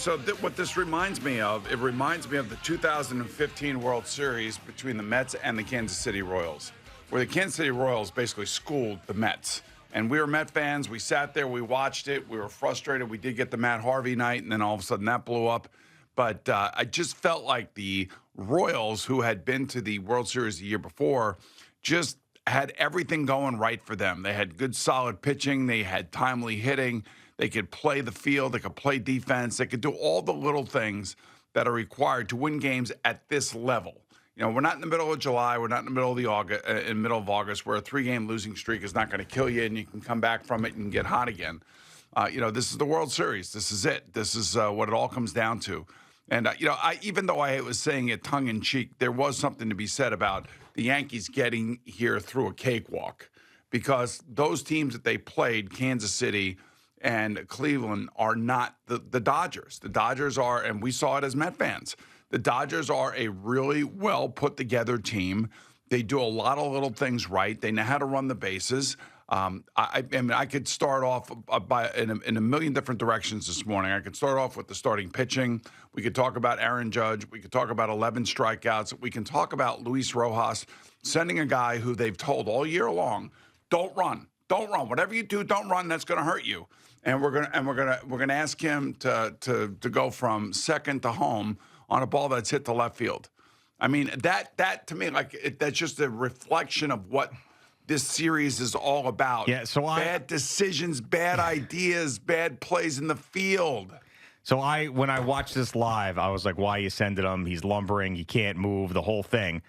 So what this reminds me of, it reminds me of the 2015 World Series between the Mets and the Kansas City Royals, where the Kansas City Royals basically schooled the Mets. And we were Met fans. We sat there. We watched it. We were frustrated. We did get the Matt Harvey night, and then all of a sudden that blew up. But I just felt like the Royals, who had been to the World Series the year before, just had everything going right for them. They had good, solid pitching. They had timely hitting. They could play the field. They could play defense. They could do all the little things that are required to win games at this level. You know, we're not in the middle of July. We're not in the middle of August, where a 3-game losing streak is not going to kill you, and you can come back from it and get hot again. This is the World Series. This is it. This is what it all comes down to. And even though I was saying it tongue in cheek, there was something to be said about the Yankees getting here through a cakewalk, because those teams that they played, Kansas City and Cleveland, are not the Dodgers. The Dodgers are, and we saw it as Met fans, the Dodgers are a really well put together team. They do a lot of little things right. They know how to run the bases. I mean, I could start off in a million different directions this morning. I could start off with the starting pitching. We could talk about Aaron Judge. We could talk about 11 strikeouts. We can talk about Luis Rojas sending a guy who they've told all year long, don't run. Don't run. Whatever you do, don't run. That's going to hurt you. And we're gonna ask him to go from second to home on a ball that's hit to left field. I mean, that to me, that's just a reflection of what this series is all about. Yeah. So bad decisions, bad ideas, bad plays in the field. So when I watched this live, I was like, why are you sending him? He's lumbering. He can't move, the whole thing.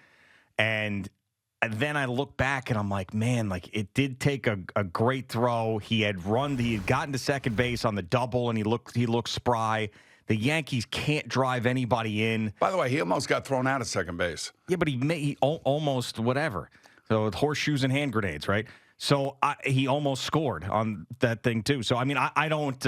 And then I look back and I'm like, man, it did take a great throw. He had gotten to second base on the double, and he looked spry. The Yankees can't drive anybody in. By the way, he almost got thrown out at second base. Yeah, but he almost whatever. So with horseshoes and hand grenades, right? So he almost scored on that thing too. So I mean, I didn't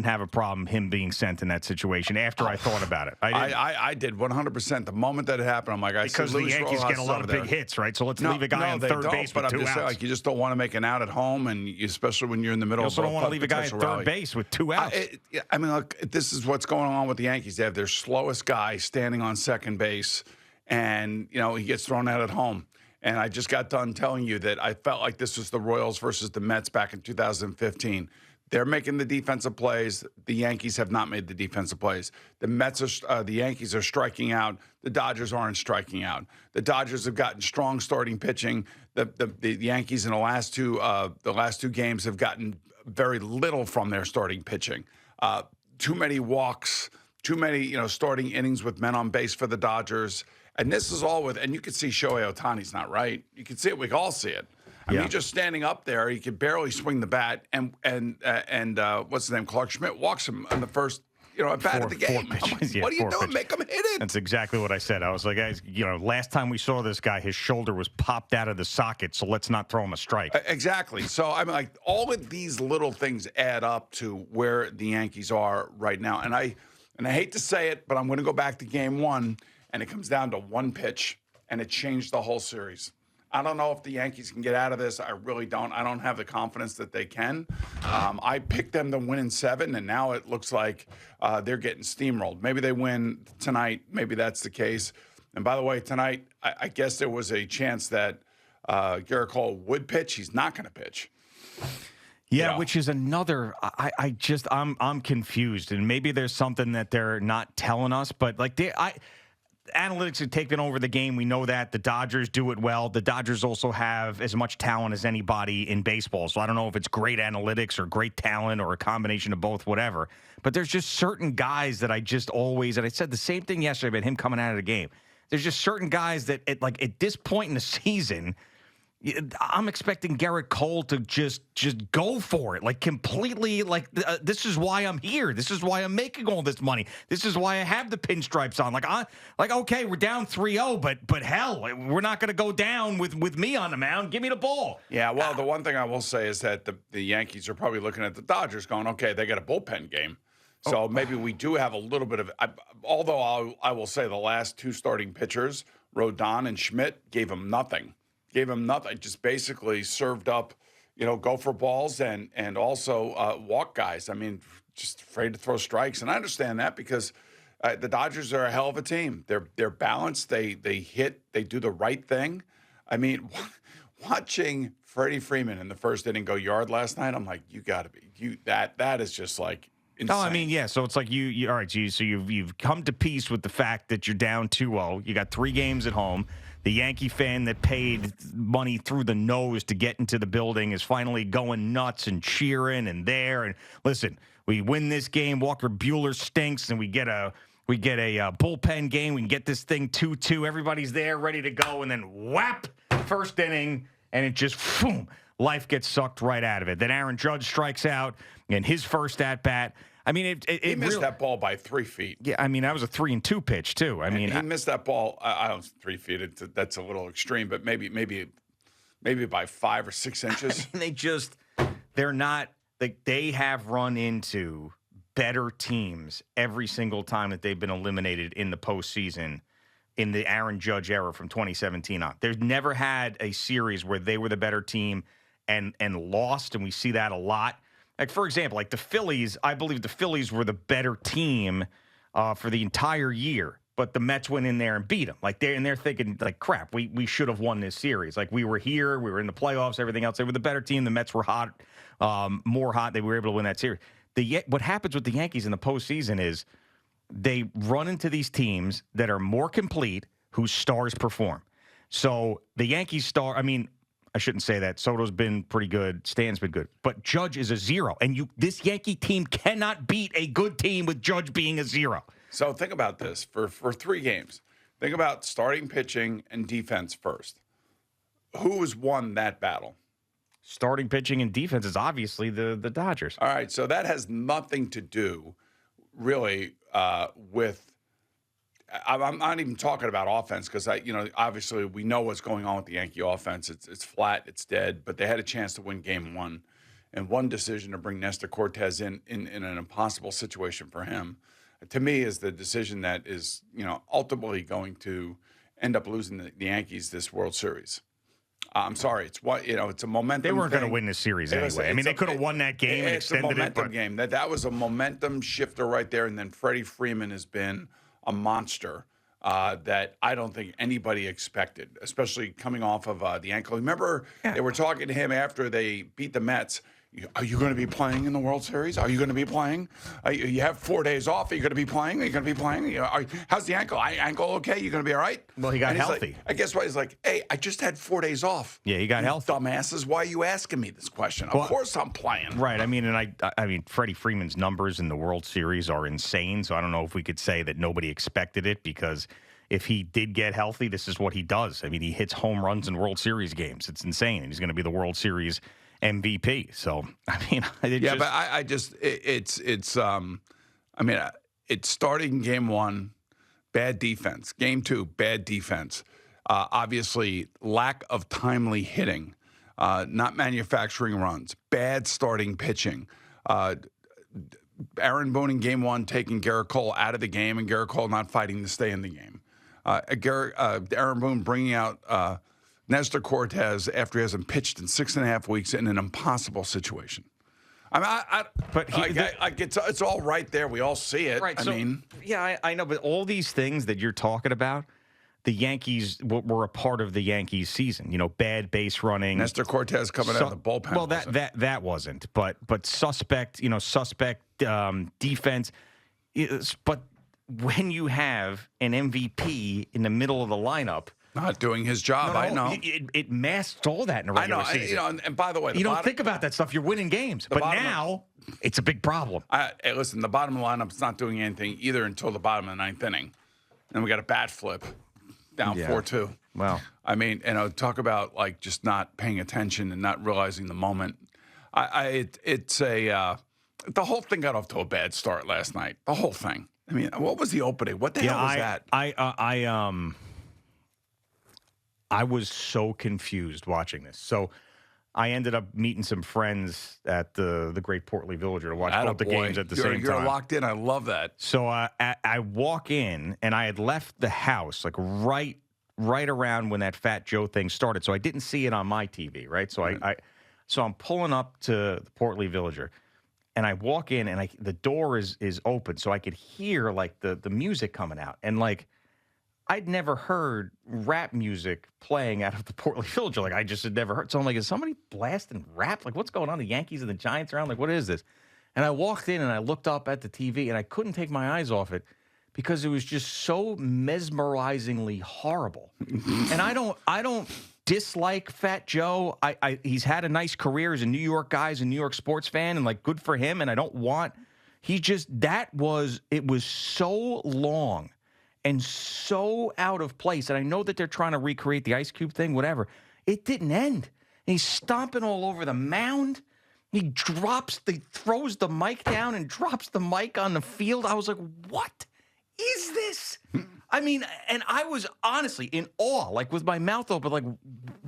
have a problem him being sent in that situation after I thought about it. I did 100%. The moment that it happened, I'm like, because the Yankees get a lot of big hits, right? So let's leave a guy on third base with 2 outs. Saying, you just don't want to make an out at home, and especially when you're in the middle. You also don't want to leave a guy at third base with 2 outs. I mean, look, this is what's going on with the Yankees. They have their slowest guy standing on second base, and he gets thrown out at home. And I just got done telling you that I felt like this was the Royals versus the Mets back in 2015. They're making the defensive plays. The Yankees have not made the defensive plays. The Yankees are striking out. The Dodgers aren't striking out. The Dodgers have gotten strong starting pitching. The Yankees in the last two games have gotten very little from their starting pitching. Too many walks. Too many starting innings with men on base for the Dodgers. And this is all and you can see Shohei Ohtani's not right. You can see it. We can all see it. I mean, just standing up there, he could barely swing the bat, and what's his name, Clark Schmidt, walks him on the first, at bat of the game. What are you doing? Make him hit it. That's exactly what I said. I was like, guys, last time we saw this guy, his shoulder was popped out of the socket, so let's not throw him a strike. Exactly. So I mean, all of these little things add up to where the Yankees are right now. And I hate to say it, but I'm going to go back to Game 1, and it comes down to one pitch, and it changed the whole series. I don't know if the Yankees can get out of this. I really don't. I don't have the confidence that they can. I picked them to win in 7, and now it looks like they're getting steamrolled. Maybe they win tonight. Maybe that's the case. And by the way, tonight, I guess there was a chance that Garrett Cole would pitch. He's not going to pitch. Yeah, which is another. I'm confused, and maybe there's something that they're not telling us. But analytics have taken over the game. We know that. The Dodgers do it well. The Dodgers also have as much talent as anybody in baseball. So I don't know if it's great analytics or great talent or a combination of both, whatever. But there's just certain guys that I just always, and I said the same thing yesterday about him coming out of the game. There's just certain guys that at this point in the season, I'm expecting Garrett Cole to just go for it, completely. This is why I'm here. This is why I'm making all this money. This is why I have the pinstripes on. Okay, we're down 3-0, but hell, we're not going to go down with me on the mound. Give me the ball. Yeah, well, the one thing I will say is that the Yankees are probably looking at the Dodgers going, okay, they got a bullpen game. So maybe we do have a little bit of although I will say the last 2 starting pitchers, Rodon and Schmidt, gave him nothing. Just basically served up, go for balls and also walk guys. I mean, just afraid to throw strikes. And I understand that because the Dodgers are a hell of a team. They're balanced. They hit. They do the right thing. I mean, watching Freddy Freeman in the first inning go yard last night, I'm like, you got to be that is just like insane. No, I mean, yeah. So it's like you all right. So you've come to peace with the fact that you're down 2-0. You got 3 games at home. The Yankee fan that paid money through the nose to get into the building is finally going nuts and cheering and there. And listen, we win this game. Walker Buehler stinks, and we get a bullpen game. We can get this thing 2-2. Everybody's there, ready to go, and then whap, first inning, and it just boom, life gets sucked right out of it. Then Aaron Judge strikes out in his first at bat. I mean, he missed that ball by 3 feet. Yeah, I mean, that was a 3-2 pitch too. I mean, he missed that ball. I don't 3 feet. That's a little extreme, but maybe by 5 or 6 inches. I mean, they're not like they have run into better teams every single time that they've been eliminated in the postseason in the Aaron Judge era from 2017 on. They've never had a series where they were the better team and lost, and we see that a lot. Like, for example, like the Phillies, I believe the Phillies were the better team for the entire year, but the Mets went in there and beat them. Like, they're thinking, like, crap, we should have won this series. Like, we were here, we were in the playoffs, everything else. They were the better team. The Mets were hot, more hot. They were able to win that series. What happens with the Yankees in the postseason is they run into these teams that are more complete, whose stars perform. So the Yankees I shouldn't say that. Soto's been pretty good. Stan's been good. But Judge is a 0. And this Yankee team cannot beat a good team with Judge being a 0. So think about this. For 3 games, think about starting pitching and defense first. Who has won that battle? Starting pitching and defense is obviously the Dodgers. All right. So that has nothing to do really with I'm not even talking about offense because obviously we know what's going on with the Yankee offense. It's flat, it's dead. But they had a chance to win Game 1, and one decision to bring Nestor Cortez in an impossible situation for him, to me, is the decision that is ultimately going to end up losing the Yankees this World Series. I'm sorry, it's a momentum. They weren't going to win this series anyway. I mean, they could have won that game and extended it. It's a momentum game. That was a momentum shifter right there. And then Freddie Freeman has been a monster that I don't think anybody expected, especially coming off of the ankle. Remember, They were talking to him after they beat the Mets. Are you going to be playing in the World Series? Are you going to be playing? You have 4 days off. Are you going to be playing? Are you going to be playing? How's the ankle? Ankle okay? You going to be all right? Well, he got healthy. I guess what? He's like, hey, I just had 4 days off. Yeah, he got healthy. Dumbasses, why are you asking me this question? Of course I'm playing. Right. I mean, and I mean, Freddie Freeman's numbers in the World Series are insane. So I don't know if we could say that nobody expected it, because if he did get healthy, this is what he does. I mean, he hits home runs in World Series games. It's insane. And he's going to be the World Series MVP. So I mean, it's starting Game 1, bad defense. Game 2, bad defense. Obviously, lack of timely hitting, not manufacturing runs, bad starting pitching. Aaron Boone in Game 1 taking Garrett Cole out of the game, and Garrett Cole not fighting to stay in the game. Aaron Boone bringing out Nestor Cortez after he hasn't pitched in 6.5 weeks in an impossible situation. It's all right there. We all see it. Right. I know, but all these things that you're talking about, the Yankees were a part of the Yankees season. Bad base running. Nestor Cortez coming out of the bullpen. Well, that wasn't. But suspect defense. But when you have an MVP in the middle of the lineup, not doing his job, I know. It masks all that in a regular season. And by the way, you don't think about that stuff. You're winning games. But now, it's a big problem. Hey, listen, the bottom of the lineup's not doing anything either until the bottom of the 9th inning. And we got a bat flip down 4-2. Wow. I mean, talk about, just not paying attention and not realizing the moment. The whole thing got off to a bad start last night. The whole thing. I mean, what was the opening? What the hell was that? I was so confused watching this. So I ended up meeting some friends at the Great Portly Villager to watch both the games at the same time. You're locked in. I love that. So I walk in, and I had left the house right around when that Fat Joe thing started. So I didn't see it on my TV, right? So so I'm pulling up to the Portly Villager, and I walk in, and the door is open, so I could hear like the music coming out, and like I'd never heard rap music playing out of the Portland Villager. Like I just had never heard. So I'm like, is somebody blasting rap? Like what's going on? The Yankees and the Giants around? Like what is this? And I walked in and I looked up at the TV and I couldn't take my eyes off it because it was just so mesmerizingly horrible. And I don't dislike Fat Joe. He's had a nice career as a New York guy, as a New York sports fan, and like good for him. And I don't want. It was so long and so out of place. And I know that they're trying to recreate the Ice Cube thing, whatever. It didn't end. And he's stomping all over the mound. He throws the mic down and drops the mic on the field. I was like, what is this? I mean, and I was honestly in awe, like with my mouth open, like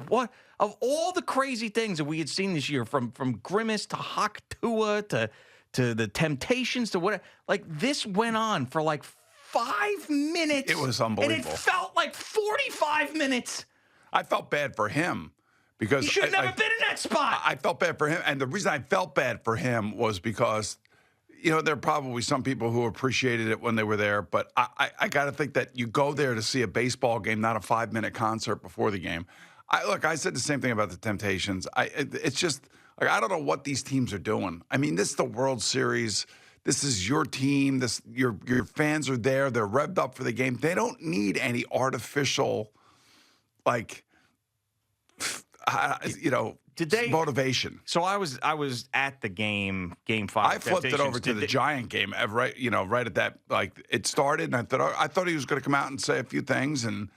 what? Of all the crazy things that we had seen this year, from Grimace to Hawk Tua to the Temptations to whatever, like this went on for like 5 minutes. It was unbelievable. And it felt like 45 minutes. I felt bad for him because he should have never been in that spot. I felt bad for him. And the reason I felt bad for him was because, you know, there are probably some people who appreciated it when they were there. But I got to think that you go there to see a baseball game, not a 5-minute concert before the game. I said the same thing about the Temptations. It's just, like, I don't know what these teams are doing. I mean, this is the World Series. This is your team. Your fans are there. They're revved up for the game. They don't need any artificial, like, motivation. So I was at the game 5. I flipped it over to the Giant game, right at that, like, it started, and I thought he was going to come out and say a few things, and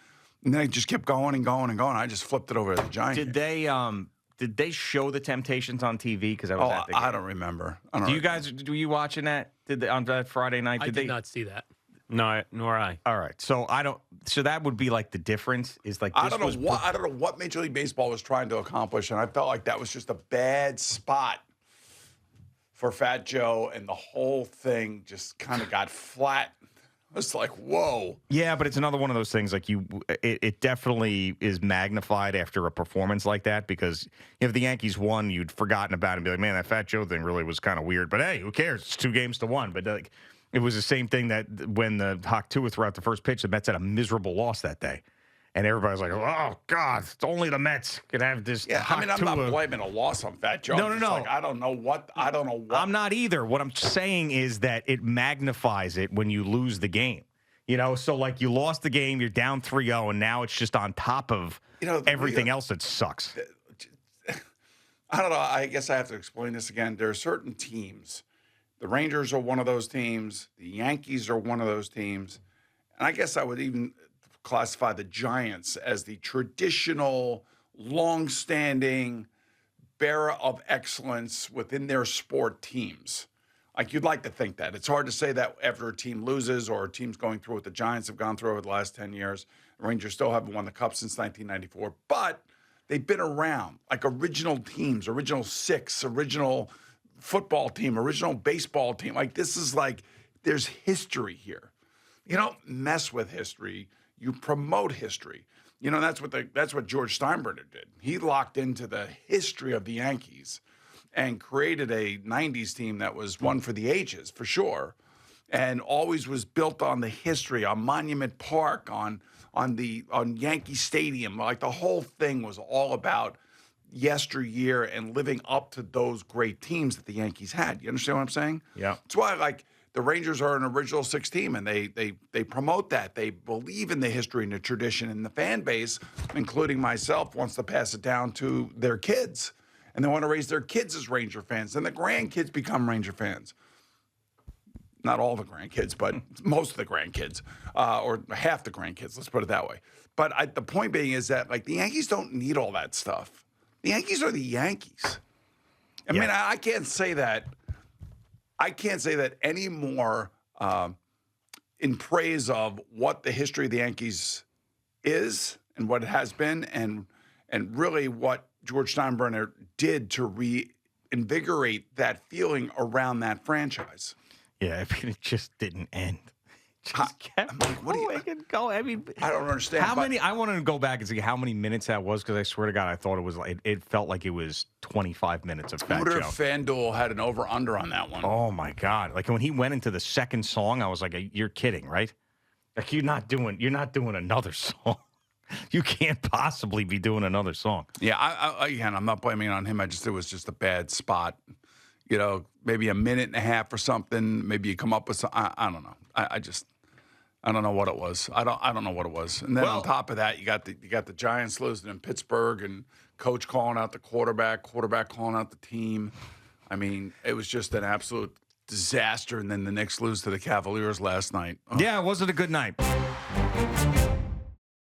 then he just kept going and going and going. I just flipped it over to the Giant game. Did they show the Temptations on TV? Because I was at the game. I don't remember. Were you watching that? On that Friday night? I did not see that. No, nor I. All right, so I don't. So that would be like the difference is like this I don't know what Major League Baseball was trying to accomplish, and I felt like that was just a bad spot for Fat Joe, and the whole thing just kind of got flat. It's like, whoa. Yeah, but it's another one of those things. Like it definitely is magnified after a performance like that, because if the Yankees won, you'd forgotten about it and be like, man, that Fat Joe thing really was kind of weird. But hey, who cares? It's 2-1. But like, it was the same thing that when the Hawk Tua threw out the first pitch, the Mets had a miserable loss that day. And everybody's like, oh, God, it's only the Mets can have this. Yeah, Hawk I mean, I'm Tua. not blaming a loss on Fat Joe. No. Like, I don't know what. I'm not either. What I'm saying is that it magnifies it when you lose the game. You know, so like you lost the game, you're down 3-0, and now it's just on top of everything else that sucks. I don't know. I guess I have to explain this again. There are certain teams. The Rangers are one of those teams. The Yankees are one of those teams. And I guess I would even classify the Giants as the traditional, long-standing bearer of excellence within their sport teams. Like, you'd like to think that. It's hard to say that after a team loses or a team's going through what the Giants have gone through over the last 10 years. The Rangers still haven't won the Cup since 1994. But they've been around, like original teams, original six, original football team, original baseball team. Like, this is like, there's history here. You don't mess with history. You promote history. You know, that's what George Steinbrenner did. He locked into the history of the Yankees and created a 90s team that was one for the ages, for sure, and always was built on the history, on Monument Park, on Yankee Stadium. Like, the whole thing was all about yesteryear and living up to those great teams that the Yankees had. You understand what I'm saying? Yeah. That's why, like, the Rangers are an original six team, and they promote that. They believe in the history and the tradition, and the fan base, including myself, wants to pass it down to their kids. And they want to raise their kids as Ranger fans. And the grandkids become Ranger fans. Not all the grandkids, but most of the grandkids, or half the grandkids, let's put it that way. But the point being is that, like, the Yankees don't need all that stuff. The Yankees are the Yankees. I mean, I can't say that. I can't say that any more in praise of what the history of the Yankees is and what it has been, and really what George Steinbrenner did to reinvigorate that feeling around that franchise. Yeah, I mean, it just didn't end. just kept going and going. I mean, I don't understand. How many? I wanted to go back and see how many minutes that was because I swear to God, I thought it was like it felt like it was 25 minutes of Fat I wonder Joe. if FanDuel had an over/under on that one. Oh my God! Like when he went into the second song, I was like, "You're kidding, right? Like you're not doing another song. You can't possibly be doing another song." Yeah, again, I'm not blaming it on him. It was just a bad spot. You know, maybe a minute and a half or something. Maybe you come up with some. I don't know. I don't know what it was. I don't know what it was. And then on top of that, you got the Giants losing in Pittsburgh, and coach calling out the quarterback calling out the team. I mean, it was just an absolute disaster. And then the Knicks lose to the Cavaliers last night. Oh. Yeah, it wasn't a good night.